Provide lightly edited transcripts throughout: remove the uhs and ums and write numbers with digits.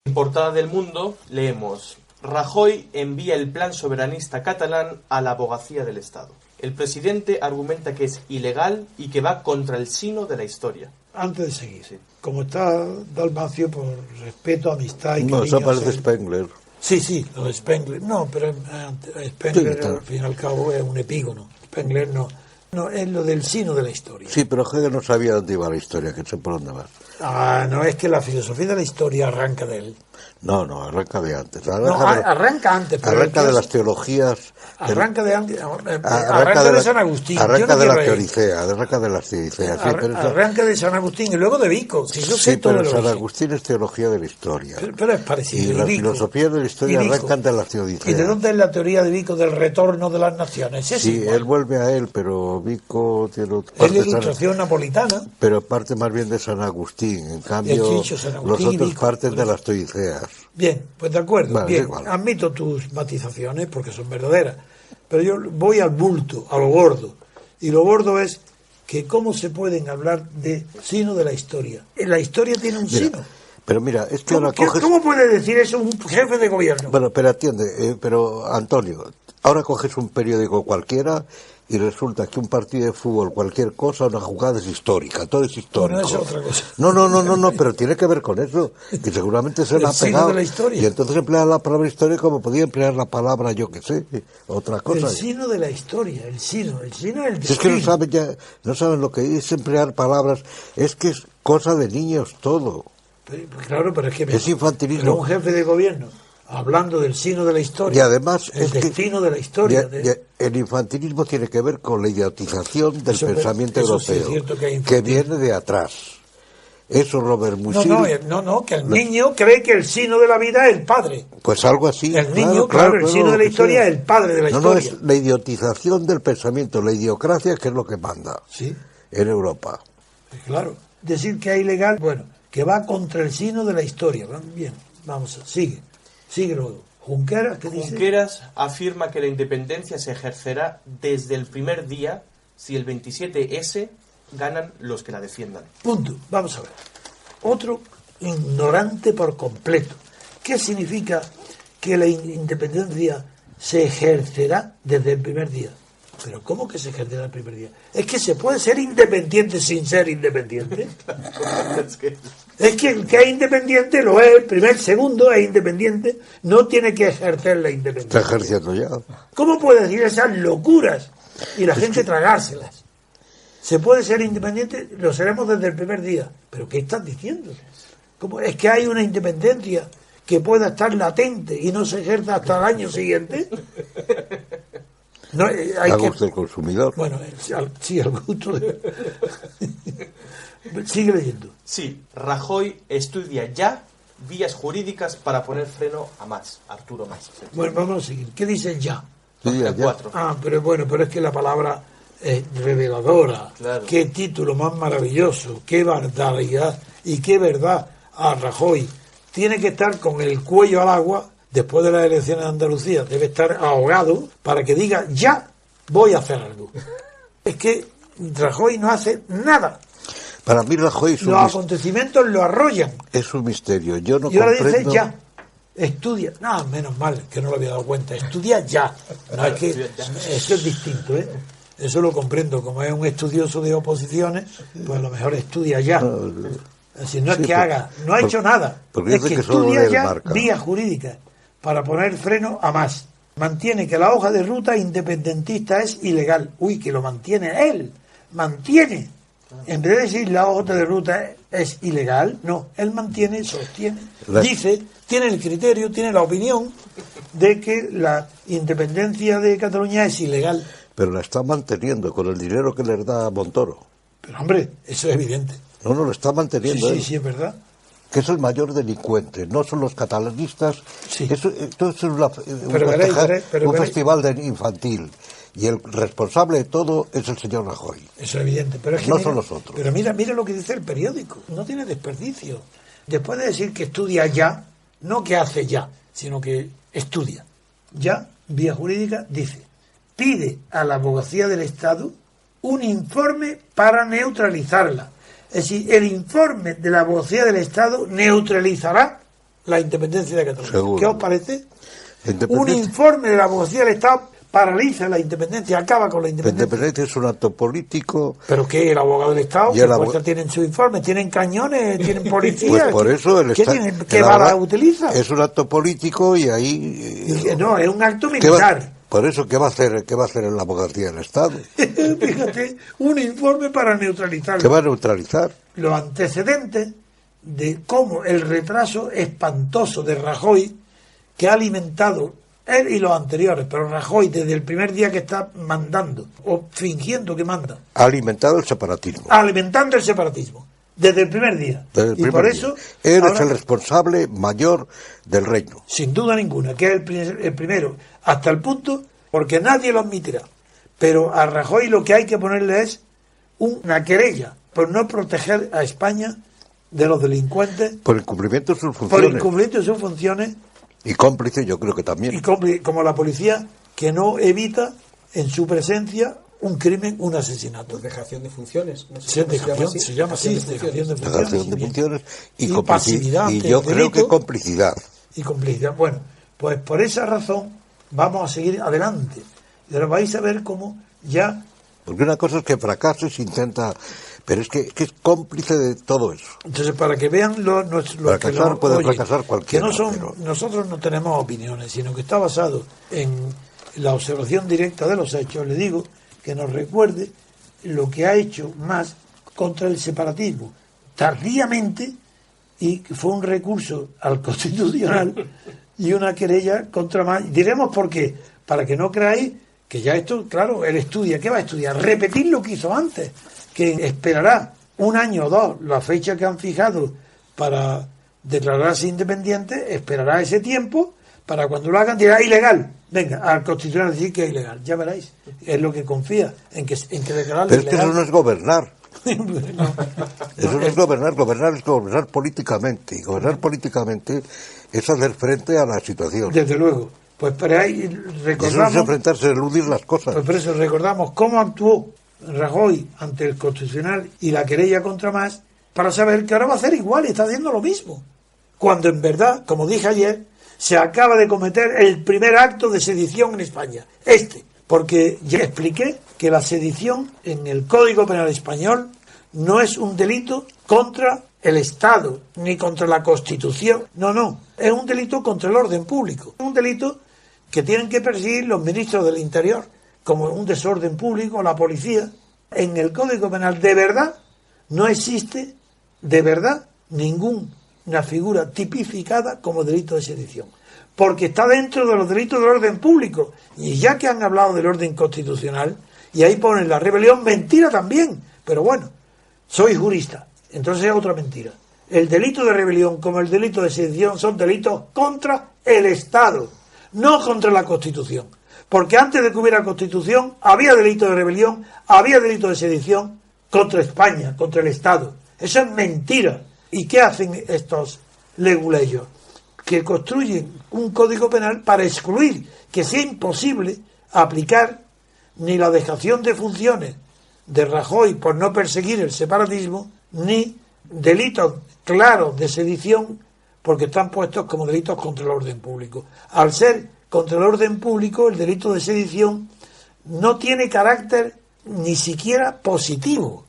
En portada del Mundo leemos: Rajoy envía el plan soberanista catalán a la abogacía del Estado. El presidente argumenta que es ilegal y que va contra el sino de la historia. Antes de seguir, sí. Como está Dalmacio, por respeto, amistad y no, cariño... eso parece Spengler. Sí, lo de Spengler. No, pero Spengler, sí, al fin y al cabo, es un epígono. Spengler no. No, es lo del sino de la historia. Sí, pero Hegel no sabía dónde iba la historia, que sé por dónde va. No, es que la filosofía de la historia arranca de él. No, arranca de antes. Arranca antes. Pero arranca de las teologías. Arranca de antes. Arranca de San Agustín. Arranca de la teodicea, arranca de las teodiceas. Arranca de San Agustín y luego de Vico. Sí, pero San Agustín es teología de la historia. Pero es parecido. Y la filosofía de la historia arrancan de las teodiceas. ¿Y de dónde es la teoría de Vico del retorno de las naciones? Sí, igual. Él vuelve a él, pero Vico tiene es la ilustración napolitana. Pero parte más bien de San Agustín. En cambio, los otros parten de las teodiceas. Bien, pues de acuerdo. Vale, bien, admito tus matizaciones porque son verdaderas. Pero yo voy al bulto, a lo gordo. Y lo gordo es que cómo se pueden hablar de sino de la historia. La historia tiene un sino. Pero mira, es que ahora coges... ¿Cómo puede decir eso un jefe de gobierno? Bueno, pero atiende, pero Antonio, ahora coges un periódico cualquiera y resulta que un partido de fútbol, cualquier cosa, una jugada es histórica, todo es histórico. No, es otra cosa. No, pero tiene que ver con eso, que seguramente se le ha pegado. De la historia. Y entonces emplea la palabra historia como podía emplear la palabra, yo qué sé, otra cosa. El sino de la historia, el sino es el destino. Es que no saben lo que es emplear palabras, es que es cosa de niños todo. Claro, pero es que... Es infantilismo. Pero un jefe de gobierno... hablando del sino de la historia, y además el destino de la historia. El infantilismo tiene que ver con la idiotización del pensamiento europeo, sí que viene de atrás. Eso Robert Musil... No, que el niño cree que el sino de la vida es el padre. Pues algo así. El niño, claro, el sino de la historia es el padre de la historia. No, es la idiotización del pensamiento, la idiocracia, que es lo que manda en Europa. Claro, decir que es ilegal, bueno, que va contra el sino de la historia. Bien, vamos, sigue luego. Junqueras, ¿qué dice? Junqueras afirma que la independencia se ejercerá desde el primer día si el 27S ganan los que la defiendan. Punto. Vamos a ver. Otro ignorante por completo. ¿Qué significa que la independencia se ejercerá desde el primer día? ¿Pero cómo que se ejercerá el primer día? ¿Es que se puede ser independiente sin ser independiente? Es que el que es independiente lo es, el primer segundo es independiente, no tiene que ejercer la independencia. Está ejerciendo ya. ¿Cómo puede decir esas locuras y la gente tragárselas? ¿Se puede ser independiente? Lo seremos desde el primer día. ¿Pero qué estás diciendo? ¿Cómo? ¿Es que hay una independencia que pueda estar latente y no se ejerza hasta el año siguiente? No, a gusto del consumidor. Bueno, sí, al gusto de... Sigue leyendo. Sí, Rajoy estudia ya vías jurídicas para poner freno a Mas, Arturo Mas. Bueno, vamos a seguir. ¿Qué dice ya? Ya. 4. Pero es que la palabra es reveladora. Claro. Qué título más maravilloso, qué barbaridad y qué verdad a Rajoy. Tiene que estar con el cuello al agua. Después de las elecciones de Andalucía, debe estar ahogado para que diga, ya voy a hacer algo. Es que Rajoy no hace nada. Para mí Rajoy es los acontecimientos lo arrollan. Es un misterio. Yo no y ahora comprendo... dice, ya, estudia. No, menos mal, que no lo había dado cuenta. Estudia ya. No, es que eso es distinto, ¿eh? Eso lo comprendo. Como es un estudioso de oposiciones, pues a lo mejor estudia ya. Es decir, no es que haga, no ha hecho nada. Es que estudia ya vías jurídicas para poner freno a Mas. Mantiene que la hoja de ruta independentista es ilegal. Uy, que lo mantiene él. Mantiene. En vez de decir la hoja de ruta es ilegal, no. Él mantiene, sostiene, dice, tiene el criterio, tiene la opinión de que la independencia de Cataluña es ilegal. Pero la está manteniendo con el dinero que les da Montoro. Pero hombre, eso es evidente. No, lo está manteniendo. Sí, es verdad. Que es el mayor delincuente, no son los catalanistas. Sí. Esto es un festival infantil. Y el responsable de todo es el señor Rajoy. Eso es evidente. Pero es que no son los otros. Pero mira lo que dice el periódico. No tiene desperdicio. Después de decir que estudia ya, no que hace ya, sino que estudia. Ya, vía jurídica, dice, pide a la abogacía del Estado un informe para neutralizarla. Es decir, el informe de la abogacía del Estado neutralizará la independencia de Cataluña. Seguro. ¿Qué os parece? Un informe de la abogacía del Estado paraliza la independencia, acaba con la La independencia. independencia es un acto político. Pero que el abogado del Estado, Y el ¿qué fuerza tienen su informe? ¿Tienen cañones? ¿Tienen policía? Pues por eso ¿Qué bala utiliza? Es un acto político y ahí... No, es un acto militar. Por eso, ¿qué va a hacer en la abogacía del Estado? Fíjate, un informe para neutralizarlo. ¿Qué va a neutralizar? Los antecedentes de cómo el retraso espantoso de Rajoy, que ha alimentado él y los anteriores, pero Rajoy desde el primer día que está mandando, o fingiendo que manda, Ha alimentado el separatismo. alimentando el separatismo, desde el primer día. Y por eso... Él ahora, es el responsable mayor del reino. sin duda ninguna, que es el primero, hasta el punto, porque nadie lo admitirá. Pero a Rajoy lo que hay que ponerle es una querella por no proteger a España de los delincuentes, Por incumplimiento de sus por funciones. incumplimiento de sus funciones, Y cómplice, yo creo que también. y como la policía que no evita en su presencia un crimen, un asesinato. Dejación de funciones. No sé Sí, cómo se llama así, dejación de funciones. Dejación de funciones y pasividad y ante yo el creo delito. que complicidad. Y complicidad. Bueno, pues por esa razón vamos a seguir adelante. Y ahora vais a ver cómo ya... Porque una cosa es que fracase y se intenta... Pero es que es cómplice de todo eso. Entonces, para que vean Fracasar puede fracasar cualquiera, que no son, pero... nosotros no tenemos opiniones, sino que está basado en la observación directa de los hechos. Le digo que nos recuerde lo que ha hecho más contra el separatismo, tardíamente, y fue un recurso al Constitucional y una querella contra más. Diremos por qué, para que no creáis que ya esto, claro, él estudia. ¿Qué va a estudiar? Repetir lo que hizo antes, que esperará un año o dos, la fecha que han fijado para declararse independiente, esperará ese tiempo para cuando lo hagan dirá ilegal. Venga, al Constitucional decir que es ilegal, ya veréis. Es lo que confía, en que declararlo Pero es que ilegal. eso no es gobernar. No, Eso no es gobernar. Gobernar es gobernar políticamente. Y gobernar políticamente es hacer frente a la situación. desde luego. Pues por ahí Eso no es recordamos, enfrentarse, eludir las cosas. pues por eso recordamos cómo actuó Rajoy ante el Constitucional y la querella contra Mas, para saber que ahora va a hacer igual y está haciendo lo mismo. Cuando en verdad, como dije ayer, se acaba de cometer el primer acto de sedición en España. Porque ya expliqué que la sedición en el Código Penal español no es un delito contra el Estado, ni contra la Constitución. No, es un delito contra el orden público. Es un delito que tienen que perseguir los ministros del Interior, como un desorden público, la policía. En el Código Penal, de verdad, no existe, de verdad, ninguna figura tipificada como delito de sedición. Porque está dentro de los delitos del orden público. Y ya que han hablado del orden constitucional, y ahí ponen la rebelión, mentira también. Pero bueno, soy jurista, entonces es otra mentira. El delito de rebelión como el delito de sedición son delitos contra el Estado, no contra la Constitución. Porque antes de que hubiera Constitución, había delito de rebelión, había delito de sedición contra España, contra el Estado. Eso es mentira. ¿Y qué hacen estos leguleyos? Que construyen un código penal para excluir, que sea imposible aplicar ni la dejación de funciones de Rajoy por no perseguir el separatismo, ni delitos claros de sedición, porque están puestos como delitos contra el orden público. Al ser contra el orden público, el delito de sedición no tiene carácter ni siquiera positivo.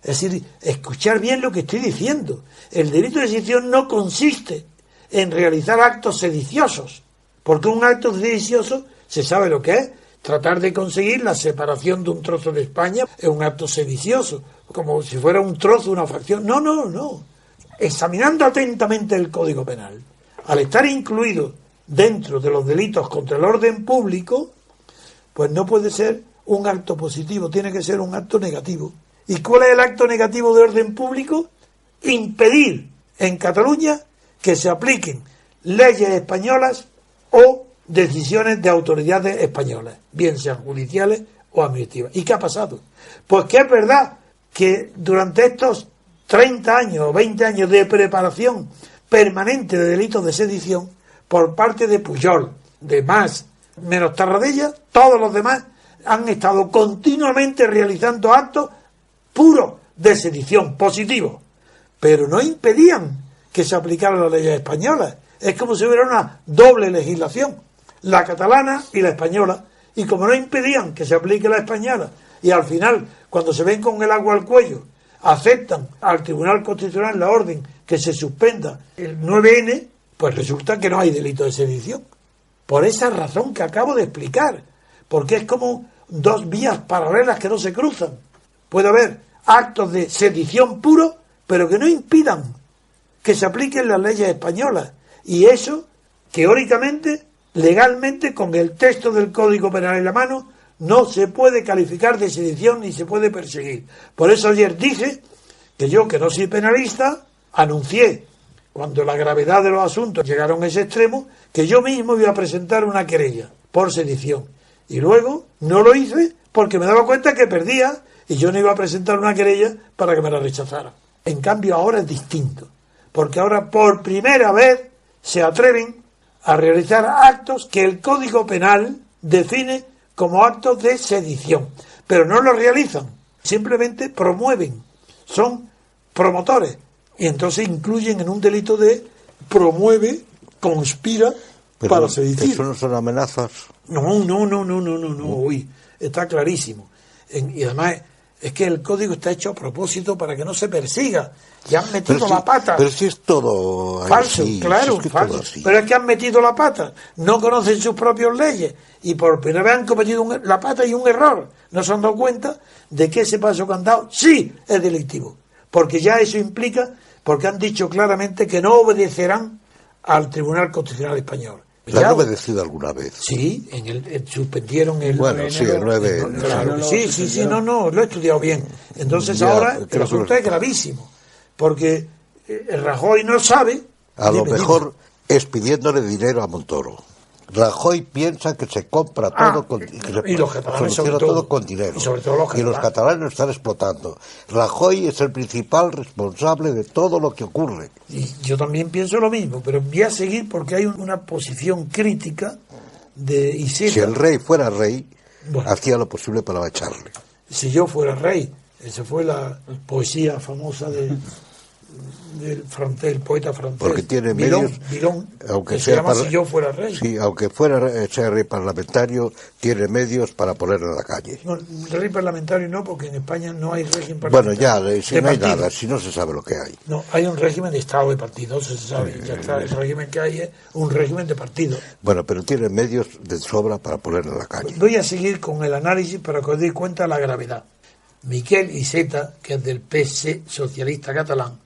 Es decir, escuchar bien lo que estoy diciendo. El delito de sedición no consiste en realizar actos sediciosos, porque un acto sedicioso se sabe lo que es. Tratar de conseguir la separación de un trozo de España es un acto sedicioso, como si fuera un trozo, una facción. No. Examinando atentamente el Código Penal, al estar incluido dentro de los delitos contra el orden público, pues no puede ser un acto positivo, tiene que ser un acto negativo. ¿Y cuál es el acto negativo de orden público? Impedir en Cataluña que se apliquen leyes españolas o decisiones de autoridades españolas, bien sean judiciales o administrativas. ¿Y qué ha pasado? Pues que es verdad que durante estos 30 años o 20 años de preparación permanente de delitos de sedición por parte de Pujol, de Mas, menos Tarradella, todos los demás han estado continuamente realizando actos puros de sedición, positivos, pero no impedían que se aplicaran las leyes españolas. Es como si hubiera una doble legislación, la catalana y la española, y como no impedían que se aplique la española, y al final, cuando se ven con el agua al cuello, aceptan al Tribunal Constitucional la orden que se suspenda el 9N, pues resulta que no hay delito de sedición. Por esa razón que acabo de explicar, porque es como dos vías paralelas que no se cruzan. Puede haber actos de sedición puro, pero que no impidan que se apliquen las leyes españolas. Y eso, teóricamente, legalmente, con el texto del Código Penal en la mano, no se puede calificar de sedición ni se puede perseguir. Por eso ayer dije que yo, que no soy penalista, anuncié, cuando la gravedad de los asuntos llegaron a ese extremo, que yo mismo iba a presentar una querella por sedición. Y luego no lo hice porque me daba cuenta que perdía y yo no iba a presentar una querella para que me la rechazaran. En cambio ahora es distinto, porque ahora por primera vez se atreven a realizar actos que el Código Penal define como actos de sedición, pero no lo realizan, simplemente promueven, son promotores, y entonces incluyen en un delito de promueve, conspira pero para sedición. ¿Eso no son amenazas? No, uy, está clarísimo. Y además es que el código está hecho a propósito para que no se persiga. Ya han metido la pata. Pero si es todo falso, así, claro, si es que falso. Todo Pero es que han metido la pata. No conocen sus propias leyes y por primera vez han cometido la pata y un error. No se han dado cuenta de que ese paso que han dado sí es delictivo. Porque ya eso implica, porque han dicho claramente que no obedecerán al Tribunal Constitucional Español. ¿La han obedecido alguna vez? Sí, suspendieron el... Bueno, sí, el 9... Claro, sí, lo he estudiado bien. Entonces ahora el asunto es gravísimo, porque Rajoy no sabe... A lo mejor es pidiéndole dinero a Montoro. Rajoy piensa que se compra todo y los catalanes soluciona todo con dinero. Y sobre todo los catalanes lo están explotando. Rajoy es el principal responsable de todo lo que ocurre. Y yo también pienso lo mismo, pero voy a seguir porque hay una posición crítica de Iseta. Si el rey fuera rey, hacía lo posible para echarle. Si yo fuera rey, esa fue la poesía famosa del poeta francés. Porque tiene Villon, medios, aunque que sea se llama Si yo fuera rey. Sí, aunque sea rey parlamentario, tiene medios para ponerlo en la calle. No, rey parlamentario no, porque en España no hay régimen parlamentario. Bueno, ya, si no hay nada, si no se sabe lo que hay. No, hay un régimen de Estado de partido, se sabe, ya está. El régimen que hay es un régimen de partido. Bueno, pero tiene medios de sobra para ponerlo en la calle. Voy a seguir con el análisis para que os deis cuenta de la gravedad. Miquel Iceta, que es del PS socialista catalán,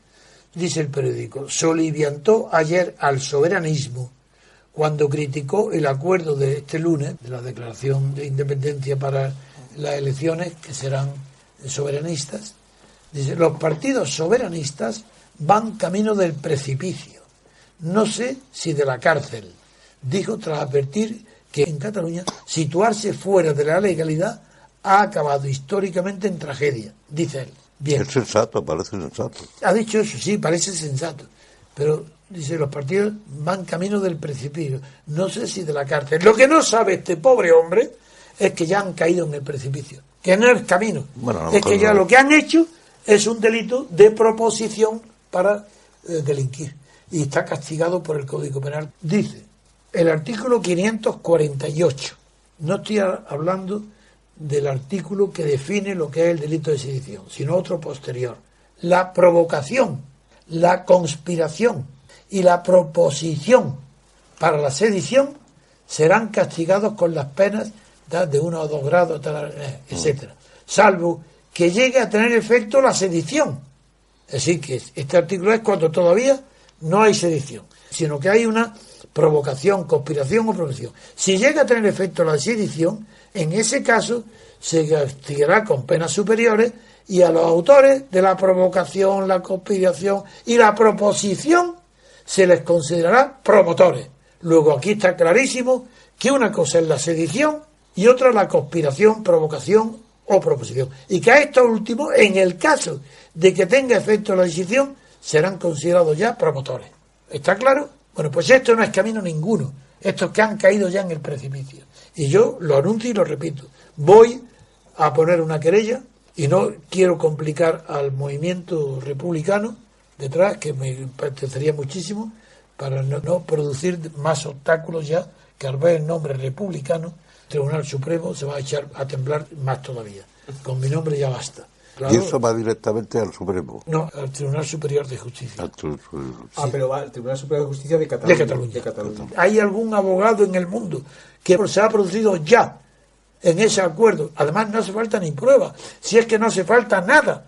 dice el periódico, soliviantó ayer al soberanismo cuando criticó el acuerdo de este lunes de la declaración de independencia para las elecciones que serán soberanistas. Dice, los partidos soberanistas van camino del precipicio, no sé si de la cárcel, dijo tras advertir que en Cataluña situarse fuera de la legalidad ha acabado históricamente en tragedia, dice él. Bien. Es sensato, parece sensato. Ha dicho eso, sí, parece sensato. Pero, dice, los partidos van camino del precipicio. No sé si de la cárcel. Lo que no sabe este pobre hombre es que ya han caído en el precipicio. Que no es camino. Bueno, es que ya lo que han hecho es un delito de proposición para delinquir. Y está castigado por el Código Penal. Dice, el artículo 548. No estoy hablando del artículo que define lo que es el delito de sedición, sino otro posterior. La provocación, la conspiración y la proposición para la sedición serán castigados con las penas de 1 o 2 grados, etcétera, salvo que llegue a tener efecto la sedición. Es decir, que este artículo es cuando todavía no hay sedición, sino que hay una provocación, conspiración o provocación. Si llega a tener efecto la sedición, en ese caso se castigará con penas superiores y a los autores de la provocación, la conspiración y la proposición se les considerará promotores. Luego aquí está clarísimo que una cosa es la sedición y otra la conspiración, provocación o proposición. Y que a estos últimos, en el caso de que tenga efecto la sedición, serán considerados ya promotores. ¿Está claro? Bueno, pues esto no es camino ninguno. Estos que han caído ya en el precipicio. Y yo lo anuncio y lo repito. Voy a poner una querella y no quiero complicar al movimiento republicano detrás, que me pertenecería muchísimo, para no producir más obstáculos ya, que al ver el nombre republicano, el Tribunal Supremo se va a echar a temblar más todavía. Con mi nombre ya basta. Claro, y eso va directamente al Supremo. No, al Tribunal Superior de Justicia. Pero va al Tribunal Superior de Justicia de Cataluña. De Cataluña. ¿Hay algún abogado en el mundo que se ha producido ya en ese acuerdo? Además, no hace falta ni prueba. Si es que no hace falta nada.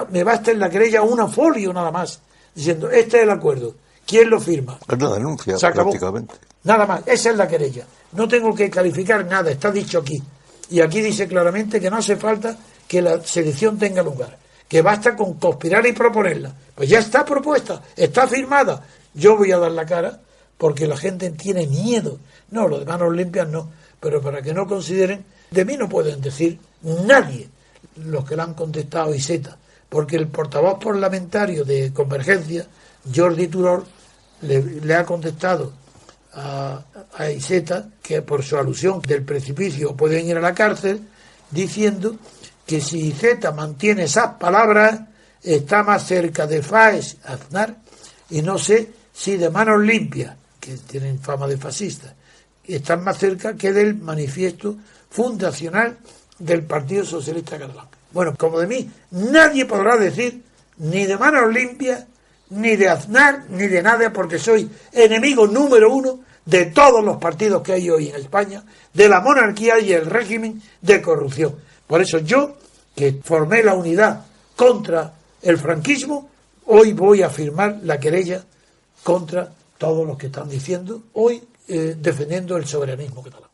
Me basta en la querella una folio nada más, diciendo, este es el acuerdo. ¿Quién lo firma? Es una denuncia, se acabó. prácticamente. Nada más, esa es la querella. No tengo que calificar nada, está dicho aquí. Y aquí dice claramente que no hace falta que la sedición tenga lugar, que basta con conspirar y proponerla. Pues ya está propuesta, está firmada. Yo voy a dar la cara porque la gente tiene miedo. No, lo de manos limpias no, pero para que no consideren, de mí no pueden decir nadie, los que le han contestado Iceta, porque el portavoz parlamentario de Convergencia, Jordi Turol, le ha contestado a Iceta que por su alusión del precipicio pueden ir a la cárcel, diciendo que si Iceta mantiene esas palabras está más cerca de Fáez Aznar y no sé si de Manos Limpias, que tienen fama de fascistas, están más cerca que del manifiesto fundacional del Partido Socialista Catalán. Bueno, como de mí nadie podrá decir ni de Manos Limpias, ni de Aznar, ni de nada, porque soy enemigo número uno de todos los partidos que hay hoy en España, de la monarquía y el régimen de corrupción. Por eso yo, que formé la unidad contra el franquismo, hoy voy a firmar la querella contra todos los que están diciendo hoy defendiendo el soberanismo catalán.